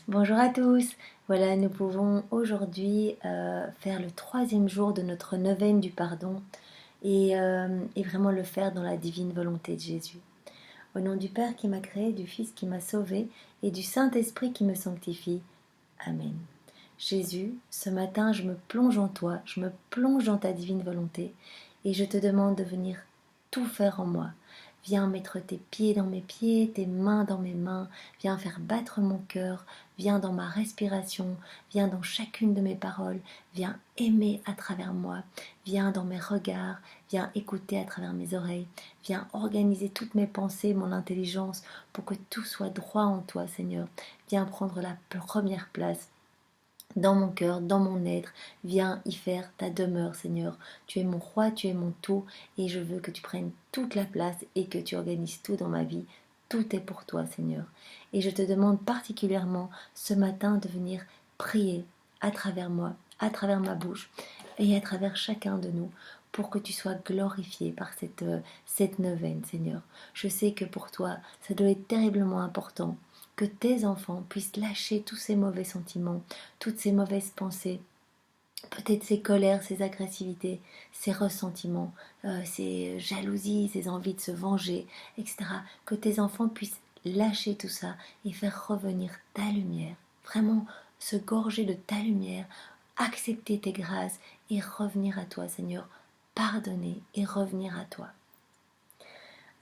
Bonjour à tous. Voilà, nous pouvons aujourd'hui faire le troisième jour de notre neuvaine du pardon et vraiment le faire dans la divine volonté de Jésus. Au nom du Père qui m'a créé, du Fils qui m'a sauvé et du Saint-Esprit qui me sanctifie. Amen. Jésus, ce matin, je me plonge en toi, je me plonge dans ta divine volonté et je te demande de venir tout faire en moi. Viens mettre tes pieds dans mes pieds, tes mains dans mes mains, viens faire battre mon cœur, viens dans ma respiration, viens dans chacune de mes paroles, viens aimer à travers moi, viens dans mes regards, viens écouter à travers mes oreilles, viens organiser toutes mes pensées, mon intelligence, pour que tout soit droit en toi, Seigneur. Viens prendre la première place dans mon cœur, dans mon être, viens y faire ta demeure, Seigneur. Tu es mon roi, tu es mon tout, et je veux que tu prennes toute la place et que tu organises tout dans ma vie. Tout est pour toi, Seigneur. Et je te demande particulièrement ce matin de venir prier à travers moi, à travers ma bouche et à travers chacun de nous pour que tu sois glorifié par cette neuvaine, Seigneur. Je sais que pour toi, ça doit être terriblement important que tes enfants puissent lâcher tous ces mauvais sentiments, toutes ces mauvaises pensées, peut-être ces colères, ces agressivités, ces ressentiments, ces jalousies, ces envies de se venger, etc. Que tes enfants puissent lâcher tout ça et faire revenir ta lumière, vraiment se gorger de ta lumière, accepter tes grâces et revenir à toi, Seigneur, pardonner et revenir à toi.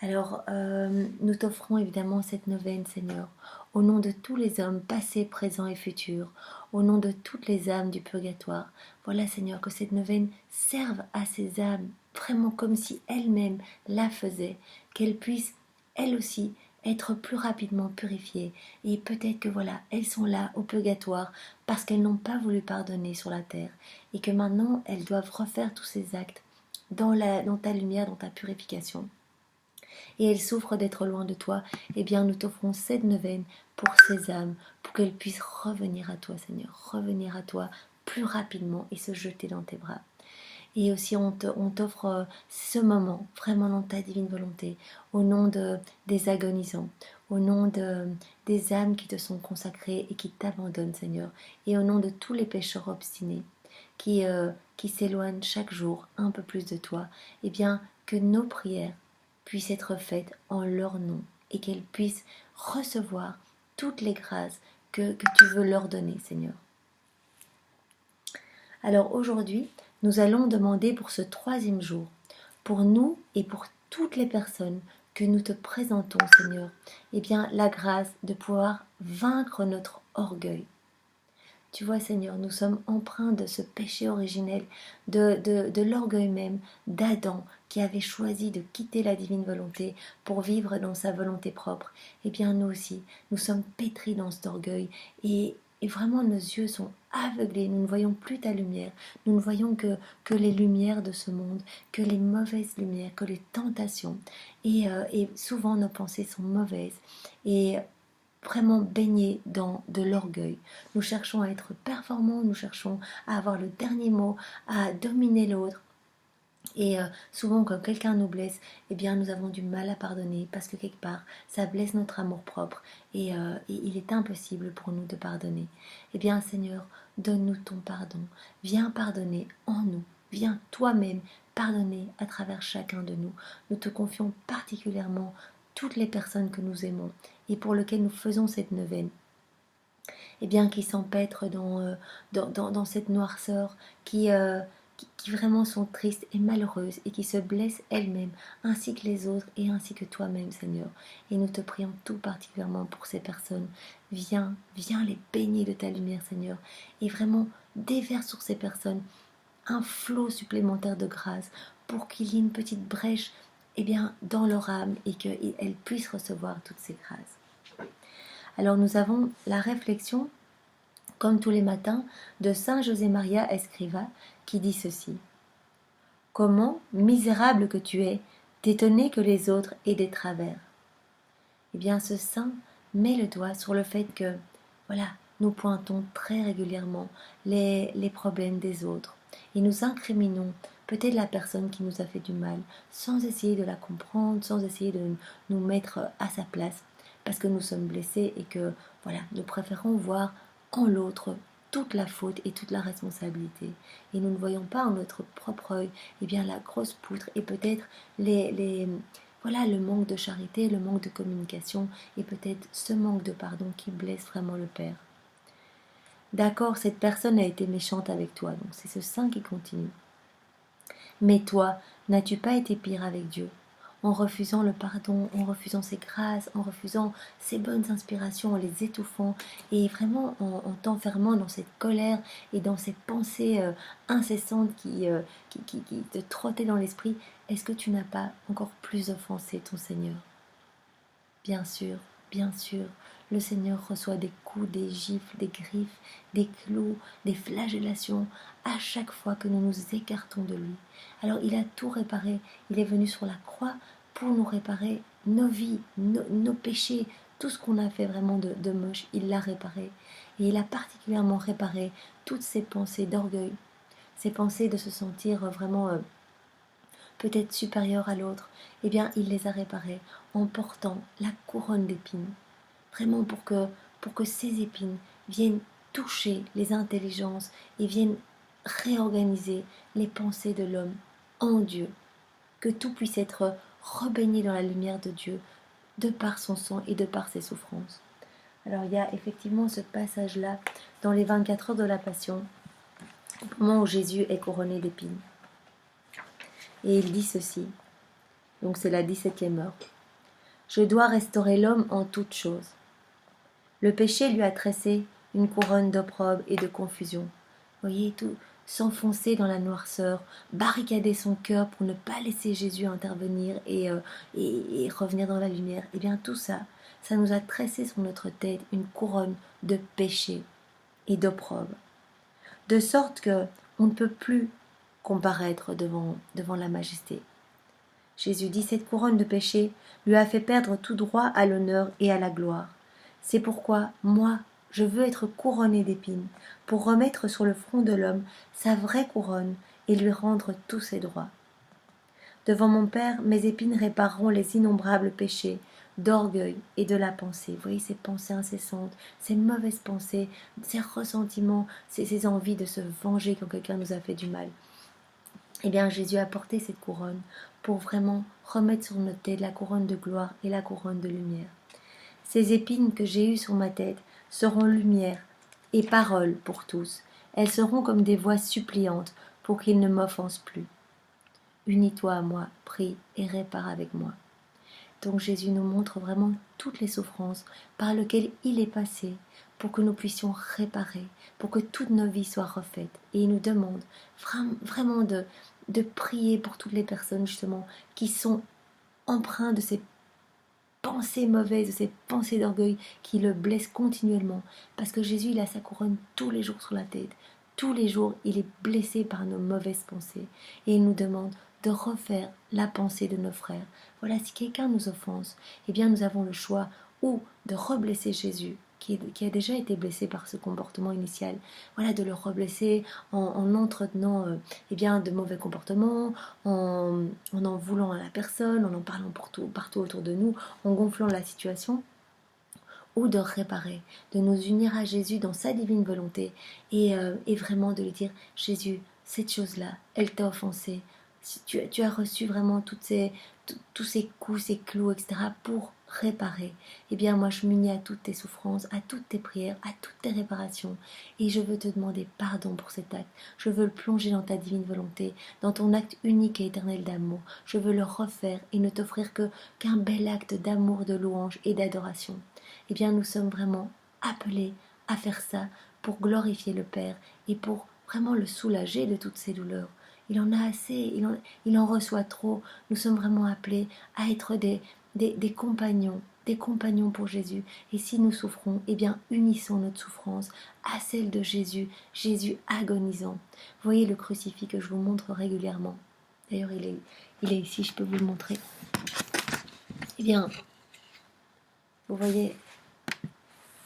Alors, nous t'offrons évidemment cette neuvaine, Seigneur, au nom de tous les hommes, passés, présents et futurs, au nom de toutes les âmes du purgatoire. Voilà, Seigneur, que cette neuvaine serve à ces âmes, vraiment comme si elles-mêmes la faisaient, qu'elles puissent, elles aussi, être plus rapidement purifiées. Et peut-être que voilà, elles sont là au purgatoire parce qu'elles n'ont pas voulu pardonner sur la terre et que maintenant elles doivent refaire tous ces actes dans ta lumière, dans ta purification et elles souffrent d'être loin de toi, eh bien nous t'offrons cette neuvaine pour ces âmes, pour qu'elles puissent revenir à toi, Seigneur, revenir à toi plus rapidement et se jeter dans tes bras. Et aussi on t'offre ce moment vraiment dans ta divine volonté, au nom des agonisants, au nom des âmes qui te sont consacrées et qui t'abandonnent, Seigneur, et au nom de tous les pécheurs obstinés qui s'éloignent chaque jour un peu plus de toi, eh bien que nos prières puissent être faites en leur nom et qu'elles puissent recevoir toutes les grâces que tu veux leur donner, Seigneur. Alors aujourd'hui, nous allons demander pour ce troisième jour, pour nous et pour toutes les personnes que nous te présentons, Seigneur, eh bien la grâce de pouvoir vaincre notre orgueil. Tu vois, Seigneur, nous sommes empreints de ce péché originel, de l'orgueil même d'Adam qui avait choisi de quitter la divine volonté pour vivre dans sa volonté propre. Eh bien, nous aussi, nous sommes pétris dans cet orgueil et vraiment nos yeux sont aveuglés, nous ne voyons plus ta lumière, nous ne voyons que les lumières de ce monde, que les mauvaises lumières, que les tentations. Et souvent nos pensées sont mauvaises. Et vraiment baignés dans de l'orgueil. Nous cherchons à être performants, nous cherchons à avoir le dernier mot, à dominer l'autre. Et souvent quand quelqu'un nous blesse, eh bien nous avons du mal à pardonner parce que quelque part ça blesse notre amour-propre et il est impossible pour nous de pardonner. Eh bien Seigneur, donne-nous ton pardon. Viens pardonner en nous. Viens toi-même pardonner à travers chacun de nous. Nous te confions particulièrement toutes les personnes que nous aimons et pour lesquelles nous faisons cette neuvaine. Eh bien qui s'empêtrent dans cette noirceur, qui vraiment sont tristes et malheureuses et qui se blessent elles-mêmes, ainsi que les autres et ainsi que toi-même, Seigneur. Et nous te prions tout particulièrement pour ces personnes. Viens les baigner de ta lumière, Seigneur, et vraiment déverse sur ces personnes un flot supplémentaire de grâce pour qu'il y ait une petite brèche eh bien, dans leur âme et qu'elles puissent recevoir toutes ces grâces. Alors nous avons la réflexion, comme tous les matins, de Saint José Maria Escriva qui dit ceci. Comment, misérable que tu es, t'étonner que les autres aient des travers. Eh bien ce saint met le doigt sur le fait que, voilà, nous pointons très régulièrement les problèmes des autres et nous incriminons peut-être la personne qui nous a fait du mal sans essayer de la comprendre, sans essayer de nous mettre à sa place parce que nous sommes blessés et que Voilà, nous préférons voir en l'autre toute la faute et toute la responsabilité. Et nous ne voyons pas en notre propre œil la grosse poutre et peut-être voilà, le manque de charité, le manque de communication et peut-être ce manque de pardon qui blesse vraiment le Père. D'accord, cette personne a été méchante avec toi, donc c'est ce saint qui continue. Mais toi, n'as-tu pas été pire avec Dieu? En refusant le pardon, en refusant ses grâces, en refusant ses bonnes inspirations, en les étouffant et vraiment en t'enfermant dans cette colère et dans ces pensées incessantes qui te trottaient dans l'esprit, est-ce que tu n'as pas encore plus offensé ton Seigneur? Bien sûr, le Seigneur reçoit des coups, des gifles, des griffes, des clous, des flagellations à chaque fois que nous nous écartons de lui. Alors il a tout réparé, il est venu sur la croix pour nous réparer nos vies, nos péchés, tout ce qu'on a fait vraiment de moche, il l'a réparé. Et il a particulièrement réparé toutes ces pensées d'orgueil, ces pensées de se sentir vraiment peut-être supérieur à l'autre, eh bien il les a réparés en portant la couronne d'épines. Vraiment pour que ces épines viennent toucher les intelligences et viennent réorganiser les pensées de l'homme en Dieu. Que tout puisse être rebaigné dans la lumière de Dieu, de par son sang et de par ses souffrances. Alors il y a effectivement ce passage-là dans les 24 heures de la Passion, au moment où Jésus est couronné d'épines. Et il dit ceci, donc c'est la 17e heure. Je dois restaurer l'homme en toutes choses. Le péché lui a tressé une couronne d'opprobre et de confusion. Vous voyez, tout s'enfoncer dans la noirceur, barricader son cœur pour ne pas laisser Jésus intervenir et revenir dans la lumière. Eh bien tout ça, ça nous a tressé sur notre tête une couronne de péché et d'opprobre. De sorte que on ne peut plus comparaître devant la majesté. Jésus dit, cette couronne de péché lui a fait perdre tout droit à l'honneur et à la gloire. C'est pourquoi, moi, je veux être couronné d'épines, pour remettre sur le front de l'homme sa vraie couronne et lui rendre tous ses droits. Devant mon Père, mes épines répareront les innombrables péchés d'orgueil et de la pensée. Vous voyez, ces pensées incessantes, ces mauvaises pensées, ces ressentiments, ces envies de se venger quand quelqu'un nous a fait du mal. Eh bien, Jésus a porté cette couronne pour vraiment remettre sur notre tête la couronne de gloire et la couronne de lumière. Ces épines que j'ai eues sur ma tête seront lumière et parole pour tous. Elles seront comme des voix suppliantes pour qu'ils ne m'offensent plus. Unis-toi à moi, prie et répare avec moi. Donc Jésus nous montre vraiment toutes les souffrances par lesquelles il est passé pour que nous puissions réparer, pour que toutes nos vies soient refaites. Et il nous demande vraiment de prier pour toutes les personnes justement qui sont empreintes de ces pensées mauvaises, de ces pensées d'orgueil qui le blessent continuellement. Parce que Jésus, il a sa couronne tous les jours sur la tête. Tous les jours, il est blessé par nos mauvaises pensées. Et il nous demande de refaire la pensée de nos frères. Voilà, si quelqu'un nous offense, eh bien nous avons le choix ou de reblesser Jésus, qui a déjà été blessé par ce comportement initial. Voilà, de le reblesser en entretenant de mauvais comportements, en voulant à la personne, en parlant partout autour de nous, en gonflant la situation, ou de réparer, de nous unir à Jésus dans sa divine volonté et vraiment de lui dire, Jésus, cette chose-là, elle t'a offensé, tu as reçu vraiment tous ces coups, ces clous, etc. pour réparer. Eh bien moi je m'unis à toutes tes souffrances, à toutes tes prières, à toutes tes réparations et je veux te demander pardon pour cet acte. Je veux le plonger dans ta divine volonté, dans ton acte unique et éternel d'amour. Je veux le refaire et ne t'offrir qu'un bel acte d'amour, de louange et d'adoration. Eh bien nous sommes vraiment appelés à faire ça pour glorifier le Père et pour vraiment le soulager de toutes ses douleurs. Il en a assez, il en reçoit trop. Nous sommes vraiment appelés à être des compagnons pour Jésus. Et si nous souffrons, eh bien unissons notre souffrance à celle de Jésus, Jésus agonisant. Vous voyez le crucifix que je vous montre régulièrement. D'ailleurs, il est ici, je peux vous le montrer. Eh bien, vous voyez,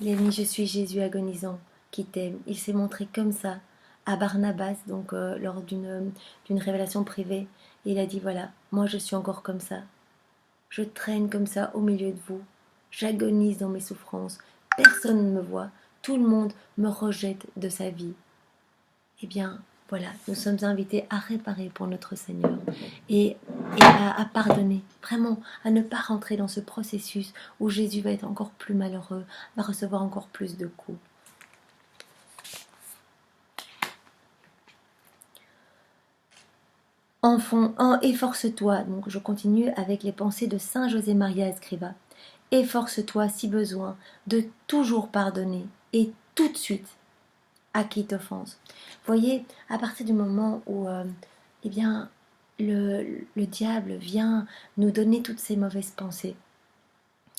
il est mis, je suis Jésus agonisant qui t'aime. Il s'est montré comme ça à Barnabas, donc lors d'une révélation privée. Et il a dit, voilà, moi je suis encore comme ça. Je traîne comme ça au milieu de vous. J'agonise dans mes souffrances. personne ne me voit, tout le monde me rejette de sa vie. Eh bien, voilà, nous sommes invités à réparer pour notre Seigneur et, à pardonner, vraiment, à ne pas rentrer dans ce processus où Jésus va être encore plus malheureux, va recevoir encore plus de coups. Enfant, efforce-toi, donc je continue avec les pensées de Saint José Maria Escriva. Efforce-toi, si besoin, de toujours pardonner et tout de suite à qui t'offense. Voyez, à partir du moment où eh bien, le diable vient nous donner toutes ces mauvaises pensées,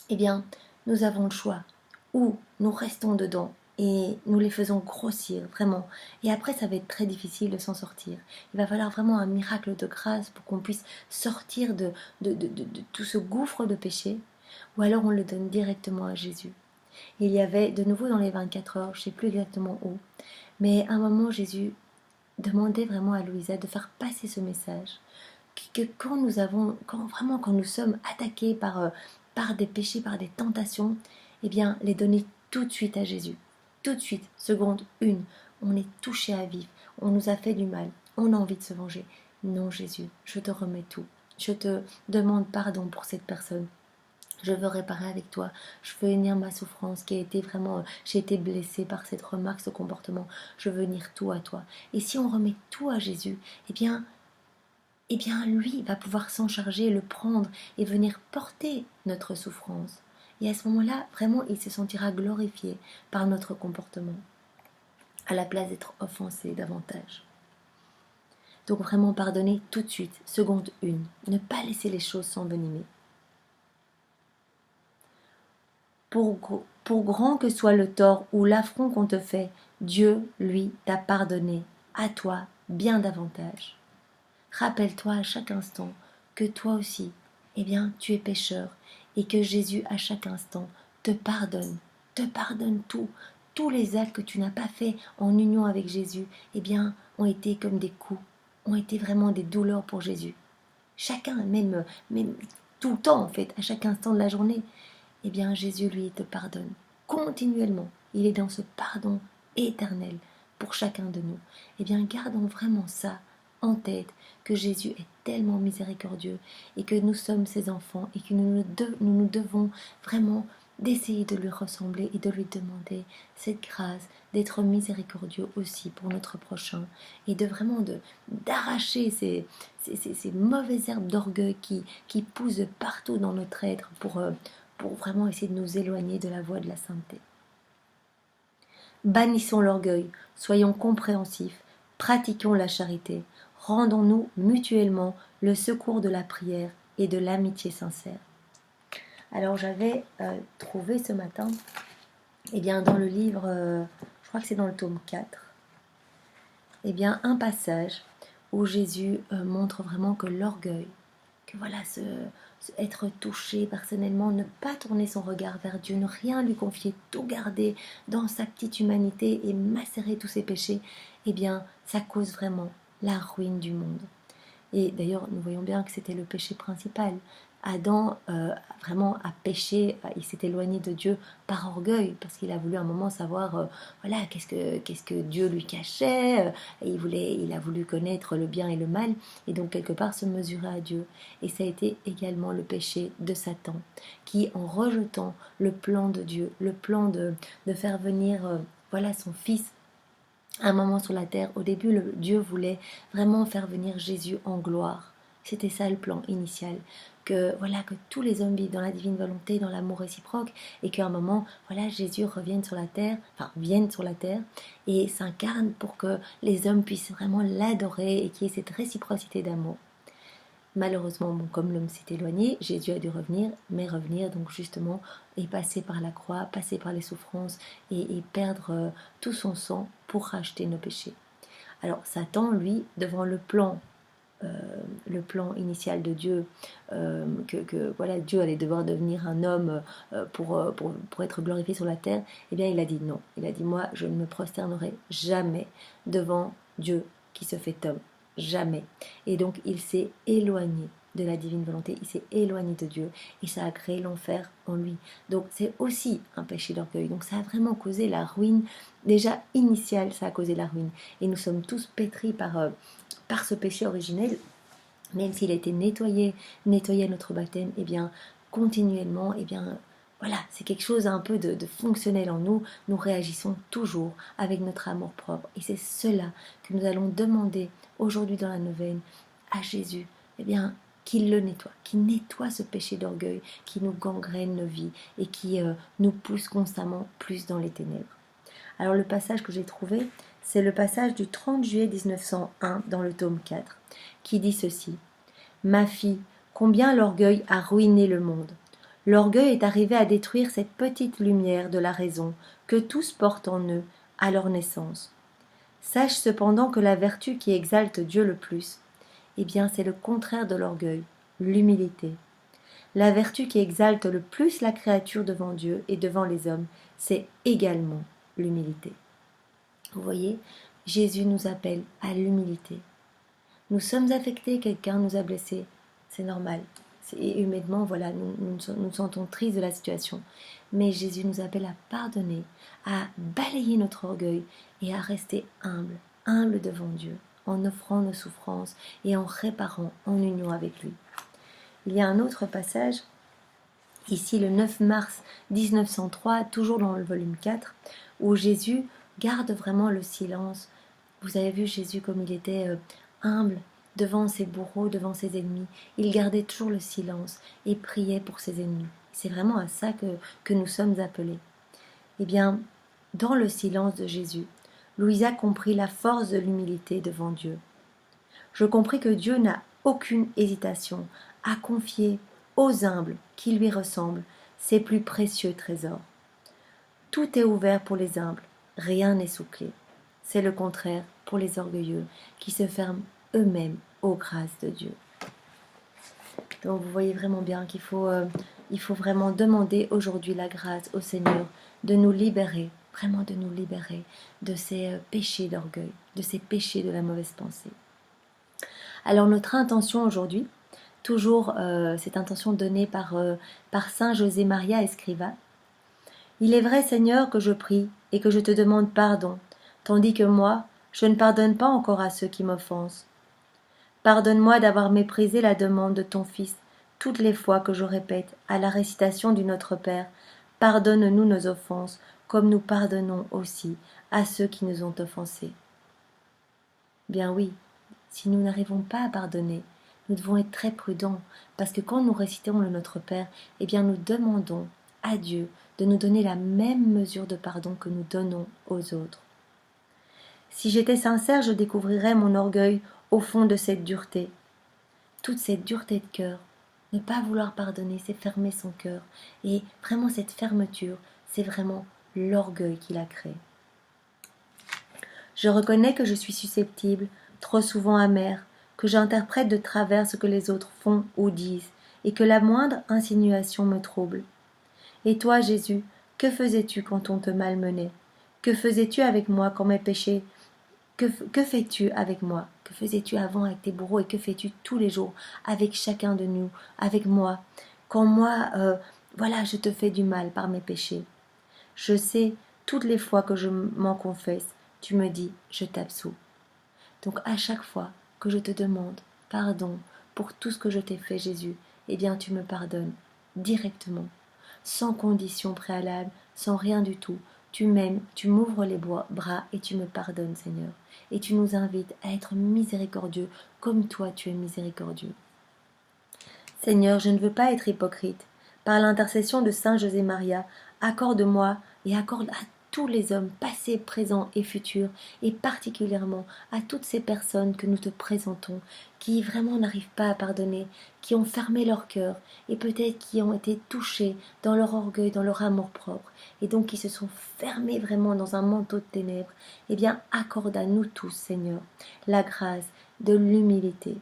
eh bien, nous avons le choix. Ou nous restons dedans et nous les faisons grossir, vraiment. Et après, ça va être très difficile de s'en sortir. Il va falloir vraiment un miracle de grâce pour qu'on puisse sortir de tout ce gouffre de péché. Ou alors on le donne directement à Jésus. Il y avait de nouveau dans les 24 heures, je ne sais plus exactement où, mais à un moment Jésus demandait vraiment à Louisa de faire passer ce message, que quand nous avons, quand nous sommes attaqués par des péchés, par des tentations, eh bien les donner tout de suite à Jésus. Tout de suite, seconde une, on est touché à vif, on nous a fait du mal, on a envie de se venger. Non Jésus, je te remets tout. Je te demande pardon pour cette personne. Je veux réparer avec toi, je veux unir ma souffrance qui a été vraiment, j'ai été blessée par cette remarque, ce comportement, je veux unir tout à toi. Et si on remet tout à Jésus, eh bien lui va pouvoir s'en charger, le prendre et venir porter notre souffrance. Et à ce moment-là, vraiment, il se sentira glorifié par notre comportement, à la place d'être offensé davantage. Donc vraiment pardonner tout de suite, seconde une, ne pas laisser les choses s'envenimer. Pour grand que soit le tort ou l'affront qu'on te fait, Dieu, lui, t'a pardonné, à toi, bien davantage. Rappelle-toi à chaque instant que toi aussi, eh bien, tu es pécheur et que Jésus, à chaque instant, te pardonne tout. Tous les actes que tu n'as pas fait en union avec Jésus, eh bien, ont été comme des coups, ont été vraiment des douleurs pour Jésus. Chacun, même tout le temps en fait, à chaque instant de la journée, eh bien Jésus, lui, te pardonne continuellement. Il est dans ce pardon éternel pour chacun de nous. Eh bien, gardons vraiment ça en tête, que Jésus est tellement miséricordieux et que nous sommes ses enfants et que nous devons vraiment d'essayer de lui ressembler et de lui demander cette grâce d'être miséricordieux aussi pour notre prochain et de vraiment d'arracher ces mauvaises herbes d'orgueil qui poussent partout dans notre être pour vraiment essayer de nous éloigner de la voie de la sainteté. Bannissons l'orgueil, soyons compréhensifs, pratiquons la charité, rendons-nous mutuellement le secours de la prière et de l'amitié sincère. Alors j'avais trouvé ce matin, eh bien dans le livre, je crois que c'est dans le tome 4, eh bien un passage où Jésus montre vraiment que l'orgueil, que voilà, être touché personnellement, ne pas tourner son regard vers Dieu, ne rien lui confier, tout garder dans sa petite humanité et macérer tous ses péchés, eh bien, ça cause vraiment la ruine du monde. Et d'ailleurs, nous voyons bien que c'était le péché principal. Adam vraiment a péché, il s'est éloigné de Dieu par orgueil, parce qu'il a voulu un moment savoir, voilà, qu'est-ce que Dieu lui cachait, et il a voulu connaître le bien et le mal, et donc quelque part se mesurer à Dieu. Et ça a été également le péché de Satan, qui en rejetant le plan de Dieu, le plan de faire venir, voilà, son fils, un moment sur la terre. Au début, Dieu voulait vraiment faire venir Jésus en gloire. C'était ça le plan initial. Que voilà, que tous les hommes vivent dans la divine volonté, dans l'amour réciproque, et qu'à un moment, voilà, Jésus revienne sur la terre, vienne sur la terre et s'incarne pour que les hommes puissent vraiment l'adorer et qu'il y ait cette réciprocité d'amour. Malheureusement, comme l'homme s'est éloigné, Jésus a dû revenir, mais revenir donc justement et passer par la croix, passer par les souffrances et perdre tout son sang pour racheter nos péchés. Alors Satan, lui, devant le plan initial de Dieu, que voilà, Dieu allait devoir devenir un homme pour être glorifié sur la terre, eh bien il a dit non. Il a dit, moi je ne me prosternerai jamais devant Dieu qui se fait homme. Jamais. Et donc il s'est éloigné de la divine volonté, il s'est éloigné de Dieu et ça a créé l'enfer en lui. Donc c'est aussi un péché d'orgueil. Donc ça a vraiment causé la ruine, déjà initiale, ça a causé la ruine. Et nous sommes tous pétris par ce péché originel, même s'il a été nettoyé à notre baptême, et bien continuellement, et bien voilà, c'est quelque chose un peu de fonctionnel en nous. Nous réagissons toujours avec notre amour propre. Et c'est cela que nous allons demander aujourd'hui dans la neuvaine à Jésus, eh bien, qu'il le nettoie, qu'il nettoie ce péché d'orgueil qui nous gangrène nos vies et qui nous pousse constamment plus dans les ténèbres. Alors le passage que j'ai trouvé, c'est le passage du 30 juillet 1901 dans le tome 4, qui dit ceci. « Ma fille, combien l'orgueil a ruiné le monde. L'orgueil est arrivé à détruire cette petite lumière de la raison que tous portent en eux à leur naissance. Sache cependant que la vertu qui exalte Dieu le plus, eh bien c'est le contraire de l'orgueil, l'humilité. La vertu qui exalte le plus la créature devant Dieu et devant les hommes, c'est également l'humilité. » Vous voyez, Jésus nous appelle à l'humilité. Nous sommes affectés, quelqu'un nous a blessés, c'est normal. Et humainement, voilà, nous sentons tristes de la situation. Mais Jésus nous appelle à pardonner, à balayer notre orgueil et à rester humble devant Dieu, en offrant nos souffrances et en réparant en union avec lui. Il y a un autre passage, ici le 9 mars 1903, toujours dans le volume 4, où Jésus garde vraiment le silence. Vous avez vu Jésus comme il était humble devant ses bourreaux, devant ses ennemis. Il gardait toujours le silence et priait pour ses ennemis. C'est vraiment à ça que nous sommes appelés. Eh bien, dans le silence de Jésus, Louisa comprit la force de l'humilité devant Dieu. Je compris que Dieu n'a aucune hésitation à confier aux humbles qui lui ressemblent ses plus précieux trésors. Tout est ouvert pour les humbles, rien n'est sous clé. C'est le contraire pour les orgueilleux qui se ferment eux-mêmes aux grâces de Dieu. Donc vous voyez vraiment bien qu'il faut vraiment demander aujourd'hui la grâce au Seigneur de nous libérer, vraiment de nous libérer de ces péchés d'orgueil, de ces péchés de la mauvaise pensée. Alors notre intention aujourd'hui, toujours cette intention donnée par Saint José Maria Escriva. Il est vrai, Seigneur, que je prie et que je te demande pardon, tandis que moi, je ne pardonne pas encore à ceux qui m'offensent. Pardonne-moi d'avoir méprisé la demande de ton Fils toutes les fois que je répète à la récitation du Notre Père, pardonne-nous nos offenses, comme nous pardonnons aussi à ceux qui nous ont offensés. Bien oui, si nous n'arrivons pas à pardonner, nous devons être très prudents, parce que quand nous récitons le Notre Père, eh bien nous demandons à Dieu de nous donner la même mesure de pardon que nous donnons aux autres. Si j'étais sincère, je découvrirais mon orgueil au fond de cette dureté. Toute cette dureté de cœur, ne pas vouloir pardonner, c'est fermer son cœur. Et vraiment cette fermeture, c'est vraiment l'orgueil qui l'a créé. Je reconnais que je suis susceptible, trop souvent amère, que j'interprète de travers ce que les autres font ou disent, et que la moindre insinuation me trouble. Et toi, Jésus, que faisais-tu quand on te malmenait? Que faisais-tu avec moi quand mes péchés? Que fais-tu avec moi? Que faisais-tu avant avec tes bourreaux? Et que fais-tu tous les jours avec chacun de nous, avec moi? Quand moi, voilà, je te fais du mal par mes péchés. Je sais, toutes les fois que je m'en confesse, tu me dis, je t'absous. Donc à chaque fois que je te demande pardon pour tout ce que je t'ai fait, Jésus, eh bien tu me pardonnes directement, sans condition préalable, sans rien du tout. Tu m'aimes, tu m'ouvres les bras et tu me pardonnes, Seigneur. Et tu nous invites à être miséricordieux comme toi tu es miséricordieux. Seigneur, je ne veux pas être hypocrite. Par l'intercession de Saint José Maria, accorde-moi et accorde à tous les hommes, passés, présents et futurs, et particulièrement à toutes ces personnes que nous te présentons, qui vraiment n'arrivent pas à pardonner, qui ont fermé leur cœur, et peut-être qui ont été touchés dans leur orgueil, dans leur amour-propre, et donc qui se sont fermés vraiment dans un manteau de ténèbres. Eh bien, accorde à nous tous, Seigneur, la grâce de l'humilité.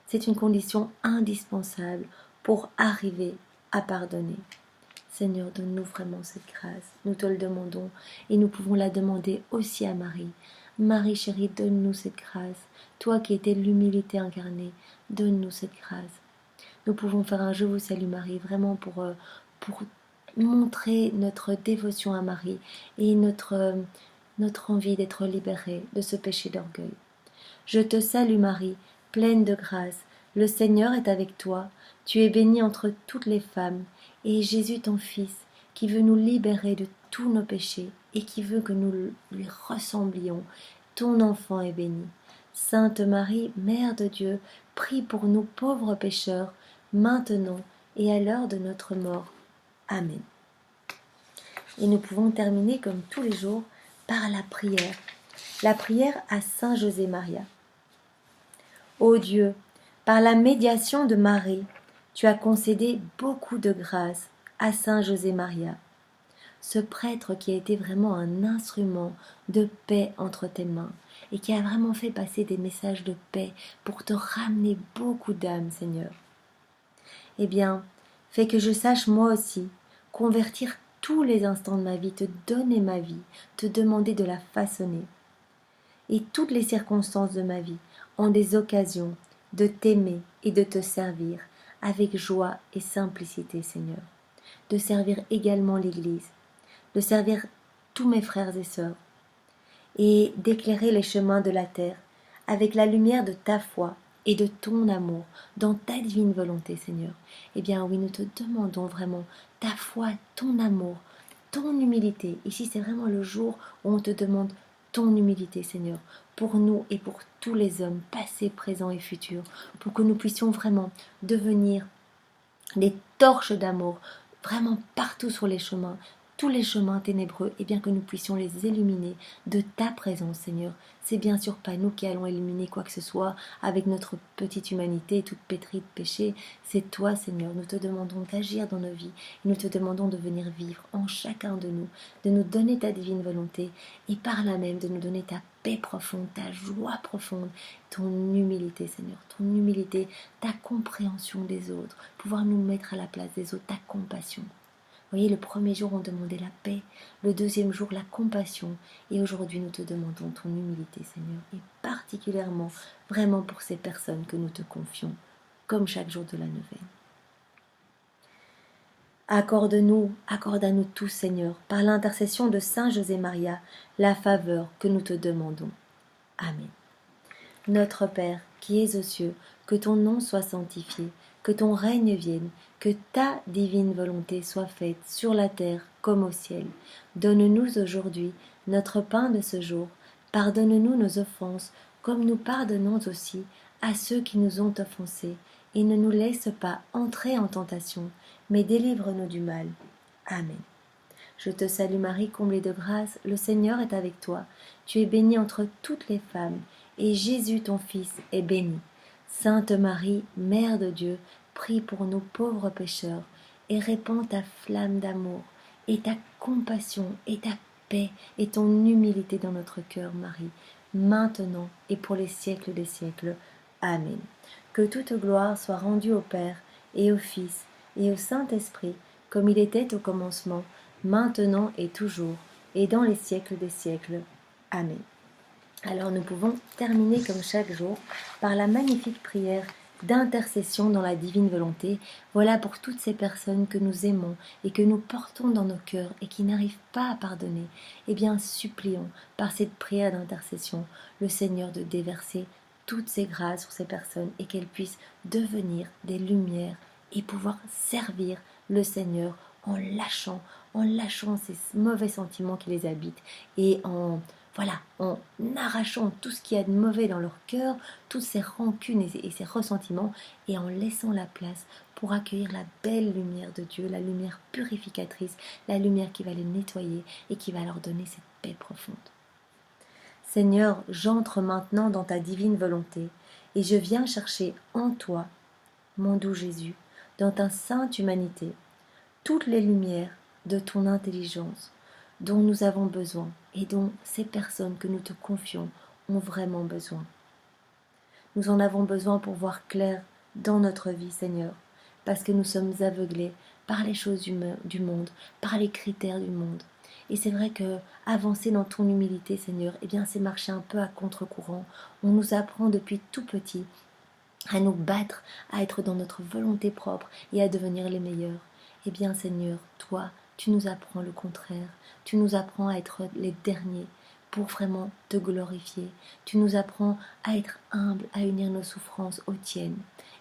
C'est une condition indispensable pour arriver à pardonner. Seigneur, donne-nous vraiment cette grâce. Nous te le demandons et nous pouvons la demander aussi à Marie. Marie chérie, donne-nous cette grâce. Toi qui étais l'humilité incarnée, donne-nous cette grâce. Nous pouvons faire un Je vous salue Marie, vraiment pour montrer notre dévotion à Marie et notre envie d'être libérés de ce péché d'orgueil. Je te salue Marie, pleine de grâce, le Seigneur est avec toi. Tu es bénie entre toutes les femmes, et Jésus ton Fils, qui veut nous libérer de tous nos péchés et qui veut que nous lui ressemblions, ton enfant est béni. Sainte Marie, Mère de Dieu, prie pour nous pauvres pécheurs, maintenant et à l'heure de notre mort. Amen. Et nous pouvons terminer comme tous les jours par la prière à Saint José Maria. Ô Dieu, par la médiation de Marie, tu as concédé beaucoup de grâce à Saint José Maria, ce prêtre qui a été vraiment un instrument de paix entre tes mains et qui a vraiment fait passer des messages de paix pour te ramener beaucoup d'âmes, Seigneur. Eh bien, fais que je sache moi aussi convertir tous les instants de ma vie, te donner ma vie, te demander de la façonner. Et toutes les circonstances de ma vie ont des occasions de t'aimer et de te servir avec joie et simplicité, Seigneur. De servir également l'Église, de servir tous mes frères et sœurs, et d'éclairer les chemins de la terre avec la lumière de ta foi et de ton amour dans ta divine volonté, Seigneur. Eh bien oui, nous te demandons vraiment ta foi, ton amour, ton humilité. Ici, c'est vraiment le jour où on te demande ton humilité, Seigneur, pour nous et pour tous les hommes, passés, présents et futurs, pour que nous puissions vraiment devenir des torches d'amour, vraiment partout sur les chemins, tous les chemins ténébreux, et bien que nous puissions les illuminer de ta présence, Seigneur. C'est bien sûr pas nous qui allons illuminer quoi que ce soit avec notre petite humanité toute pétrie de péché. C'est toi, Seigneur. Nous te demandons d'agir dans nos vies et nous te demandons de venir vivre en chacun de nous donner ta divine volonté et par là même de nous donner ta paix profonde, ta joie profonde, ton humilité, Seigneur, ton humilité, ta compréhension des autres, pouvoir nous mettre à la place des autres, ta compassion. Vous voyez, le premier jour, on demandait la paix, le deuxième jour, la compassion, et aujourd'hui, nous te demandons ton humilité, Seigneur, et particulièrement, vraiment pour ces personnes que nous te confions, comme chaque jour de la neuvaine. Accorde à nous tous, Seigneur, par l'intercession de Saint José Maria, la faveur que nous te demandons. Amen. Notre Père, qui es aux cieux, que ton nom soit sanctifié, que ton règne vienne, que ta divine volonté soit faite sur la terre comme au ciel. Donne-nous aujourd'hui notre pain de ce jour. Pardonne-nous nos offenses, comme nous pardonnons aussi à ceux qui nous ont offensés. Et ne nous laisse pas entrer en tentation, mais délivre-nous du mal. Amen. Je te salue Marie, comblée de grâce, le Seigneur est avec toi. Tu es bénie entre toutes les femmes, et Jésus ton Fils est béni. Sainte Marie, Mère de Dieu, prie pour nous pauvres pécheurs, et répands ta flamme d'amour, et ta compassion, et ta paix, et ton humilité dans notre cœur, Marie, maintenant et pour les siècles des siècles. Amen. Que toute gloire soit rendue au Père, et au Fils, et au Saint-Esprit, comme il était au commencement, maintenant et toujours, et dans les siècles des siècles. Amen. Alors nous pouvons terminer comme chaque jour par la magnifique prière d'intercession dans la divine volonté. Voilà pour toutes ces personnes que nous aimons et que nous portons dans nos cœurs et qui n'arrivent pas à pardonner. Eh bien, supplions par cette prière d'intercession le Seigneur de déverser toutes ces grâces sur ces personnes et qu'elles puissent devenir des lumières et pouvoir servir le Seigneur en lâchant ces mauvais sentiments qui les habitent et en arrachant tout ce qu'il y a de mauvais dans leur cœur, toutes ces rancunes et ces ressentiments, et en laissant la place pour accueillir la belle lumière de Dieu, la lumière purificatrice, la lumière qui va les nettoyer et qui va leur donner cette paix profonde. Seigneur, j'entre maintenant dans ta divine volonté, et je viens chercher en toi, mon doux Jésus, dans ta sainte humanité, toutes les lumières de ton intelligence, dont nous avons besoin et dont ces personnes que nous te confions ont vraiment besoin. Nous en avons besoin pour voir clair dans notre vie, Seigneur, parce que nous sommes aveuglés par les choses du monde, par les critères du monde. Et c'est vrai que avancer dans ton humilité, Seigneur, eh bien, c'est marcher un peu à contre-courant. On nous apprend depuis tout petit à nous battre, à être dans notre volonté propre et à devenir les meilleurs. Eh bien, Seigneur, toi, tu nous apprends le contraire. Tu nous apprends à être les derniers pour vraiment te glorifier. Tu nous apprends à être humbles, à unir nos souffrances aux tiennes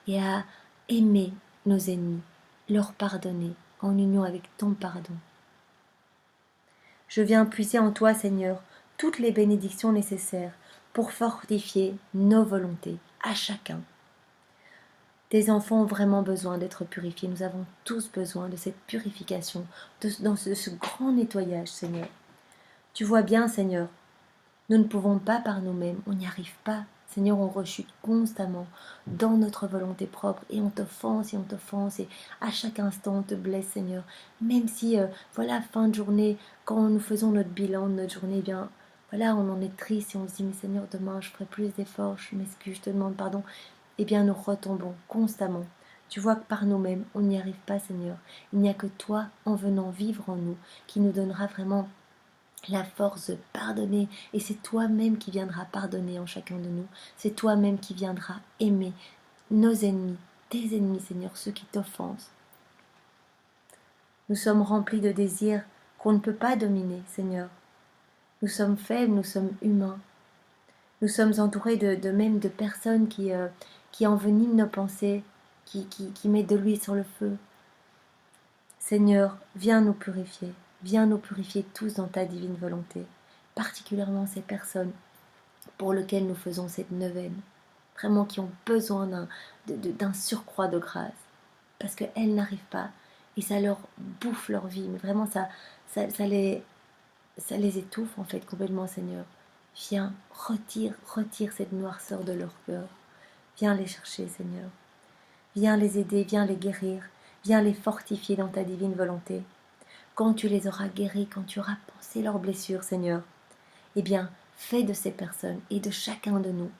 et à aimer nos ennemis, leur pardonner en union avec ton pardon. Je viens puiser en toi, Seigneur, toutes les bénédictions nécessaires pour fortifier nos volontés à chacun. Tes enfants ont vraiment besoin d'être purifiés. Nous avons tous besoin de cette purification, dans ce grand nettoyage, Seigneur. Tu vois bien, Seigneur, nous ne pouvons pas par nous-mêmes, on n'y arrive pas. Seigneur, on rechute constamment dans notre volonté propre et on t'offense et à chaque instant on te blesse, Seigneur. Même si, voilà, fin de journée, quand nous faisons notre bilan de notre journée, eh bien, voilà, on en est triste et on se dit, mais Seigneur, demain je ferai plus d'efforts, je m'excuse, je te demande pardon. Eh bien, nous retombons constamment. Tu vois que par nous-mêmes, on n'y arrive pas, Seigneur. Il n'y a que toi, en venant vivre en nous, qui nous donnera vraiment la force de pardonner. Et c'est toi-même qui viendras pardonner en chacun de nous. C'est toi-même qui viendras aimer nos ennemis, tes ennemis, Seigneur, ceux qui t'offensent. Nous sommes remplis de désirs qu'on ne peut pas dominer, Seigneur. Nous sommes faibles, nous sommes humains. Nous sommes entourés même de personnes qui enveniment nos pensées, qui mettent de l'huile sur le feu. Seigneur, viens nous purifier tous dans ta divine volonté, particulièrement ces personnes pour lesquelles nous faisons cette neuvaine, vraiment qui ont besoin d'un surcroît de grâce, parce qu'elles n'arrivent pas, et ça leur bouffe leur vie, mais vraiment ça les étouffe en fait complètement, Seigneur. Viens, retire cette noirceur de leur cœur. Viens les chercher, Seigneur. Viens les aider, viens les guérir, viens les fortifier dans ta divine volonté. Quand tu les auras guéris, quand tu auras pansé leurs blessures, Seigneur, eh bien, fais de ces personnes et de chacun de nous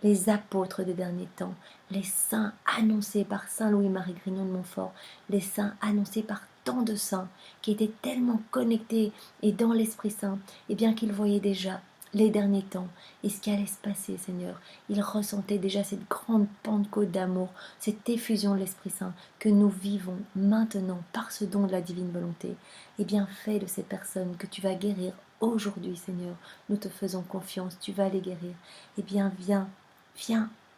les apôtres des derniers temps, les saints annoncés par Saint Louis-Marie Grignon de Montfort, les saints annoncés par tant de saints qui étaient tellement connectés et dans l'Esprit Saint, et bien qu'ils voyaient déjà les derniers temps et ce qui allait se passer, Seigneur. Ils ressentaient déjà cette grande Pentecôte d'amour, cette effusion de l'Esprit Saint que nous vivons maintenant par ce don de la divine volonté. Et bien, fais de ces personnes que tu vas guérir aujourd'hui, Seigneur. Nous te faisons confiance, tu vas les guérir. Eh bien, viens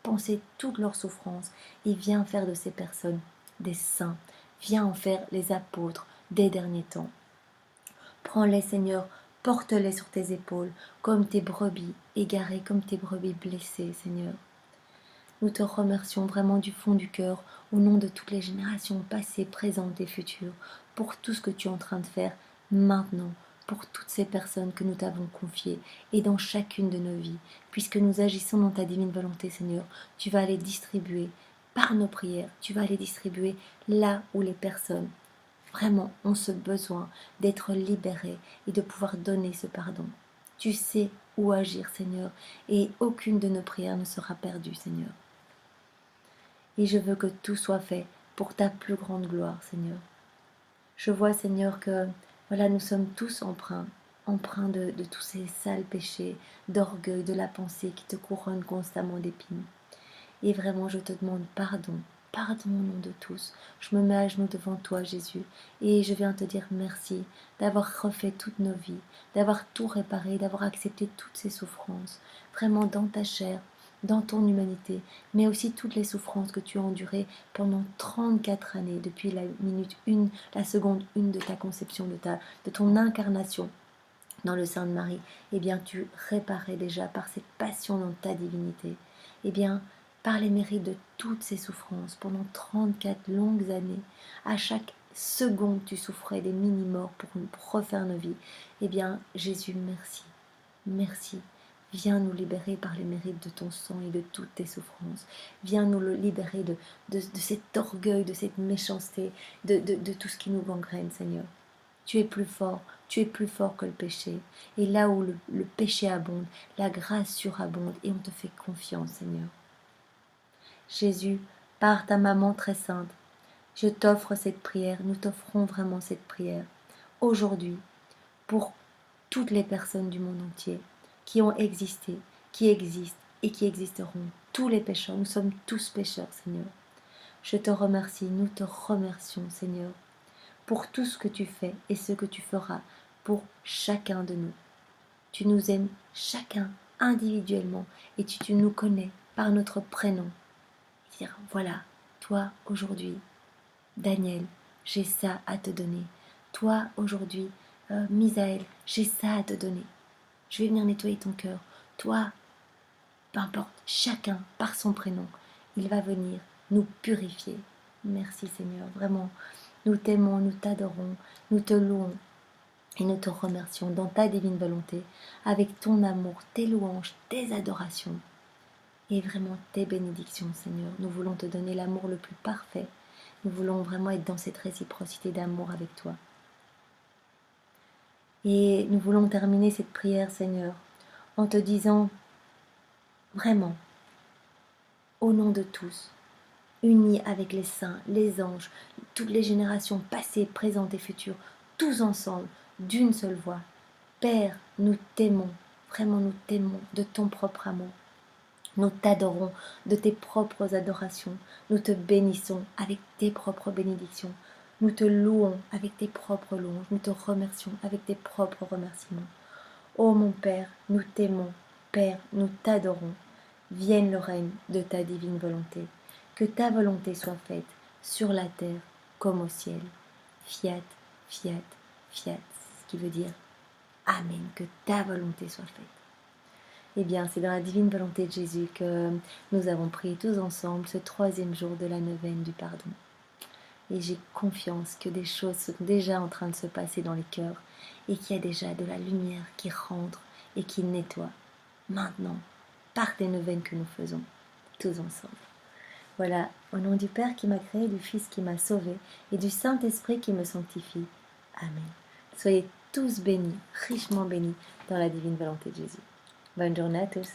penser toutes leurs souffrances et viens faire de ces personnes des saints. Viens en faire les apôtres des derniers temps. Prends-les, Seigneur, porte-les sur tes épaules, comme tes brebis égarées, comme tes brebis blessées, Seigneur. Nous te remercions vraiment du fond du cœur, au nom de toutes les générations passées, présentes et futures, pour tout ce que tu es en train de faire maintenant, pour toutes ces personnes que nous t'avons confiées et dans chacune de nos vies. Puisque nous agissons dans ta divine volonté, Seigneur, tu vas les distribuer par nos prières, tu vas les distribuer là où les personnes vraiment ont ce besoin d'être libérées et de pouvoir donner ce pardon. Tu sais où agir, Seigneur, et aucune de nos prières ne sera perdue, Seigneur. Et je veux que tout soit fait pour ta plus grande gloire, Seigneur. Je vois, Seigneur, que voilà, nous sommes tous empreints de tous ces sales péchés, d'orgueil, de la pensée qui te couronne constamment d'épines. Et vraiment, je te demande pardon, pardon au nom de tous. Je me mets à genoux devant toi, Jésus, et je viens te dire merci d'avoir refait toutes nos vies, d'avoir tout réparé, d'avoir accepté toutes ces souffrances, vraiment dans ta chair, dans ton humanité, mais aussi toutes les souffrances que tu as endurées pendant 34 années, depuis la minute 1, la seconde 1 de ta conception, de ton incarnation dans le sein de Marie. Eh bien, tu réparais déjà par cette passion dans ta divinité. Eh bien, par les mérites de toutes ces souffrances, pendant 34 longues années, à chaque seconde tu souffrais des mini-morts pour refaire nos vies. Eh bien, Jésus, merci, merci. Viens nous libérer par les mérites de ton sang et de toutes tes souffrances. Viens nous le libérer de cet orgueil, de cette méchanceté, de tout ce qui nous gangrène, Seigneur. Tu es plus fort que le péché. Et là où le péché abonde, la grâce surabonde et on te fait confiance, Seigneur. Jésus, par ta maman très sainte, je t'offre cette prière, nous t'offrons vraiment cette prière. Aujourd'hui, pour toutes les personnes du monde entier qui ont existé, qui existent et qui existeront. Tous les pécheurs, nous sommes tous pécheurs, Seigneur. Je te remercie, nous te remercions, Seigneur, pour tout ce que tu fais et ce que tu feras pour chacun de nous. Tu nous aimes chacun individuellement et tu nous connais par notre prénom. Dire, voilà, toi aujourd'hui, Daniel, j'ai ça à te donner. Toi aujourd'hui, Misaël, j'ai ça à te donner. Je vais venir nettoyer ton cœur. Toi, peu importe, chacun par son prénom, il va venir nous purifier. Merci Seigneur, vraiment. Nous t'aimons, nous t'adorons, nous te louons et nous te remercions dans ta divine volonté, avec ton amour, tes louanges, tes adorations et vraiment tes bénédictions, Seigneur. Nous voulons te donner l'amour le plus parfait. Nous voulons vraiment être dans cette réciprocité d'amour avec toi. Et nous voulons terminer cette prière, Seigneur, en te disant vraiment, au nom de tous, unis avec les saints, les anges, toutes les générations passées, présentes et futures, tous ensemble, d'une seule voix. Père, nous t'aimons, vraiment nous t'aimons de ton propre amour. Nous t'adorons de tes propres adorations. Nous te bénissons avec tes propres bénédictions. Nous te louons avec tes propres louanges. Nous te remercions avec tes propres remerciements. Ô mon Père, nous t'aimons. Père, nous t'adorons. Vienne le règne de ta divine volonté. Que ta volonté soit faite sur la terre comme au ciel. Fiat, fiat, fiat. Ce qui veut dire Amen. Que ta volonté soit faite. Eh bien, c'est dans la divine volonté de Jésus que nous avons prié tous ensemble ce 3e jour de la neuvaine du pardon. Et j'ai confiance que des choses sont déjà en train de se passer dans les cœurs et qu'il y a déjà de la lumière qui rentre et qui nettoie maintenant par les neuvaines que nous faisons tous ensemble. Voilà, au nom du Père qui m'a créé, du Fils qui m'a sauvé et du Saint-Esprit qui me sanctifie. Amen. Soyez tous bénis, richement bénis dans la divine volonté de Jésus. Bonne journée à tous.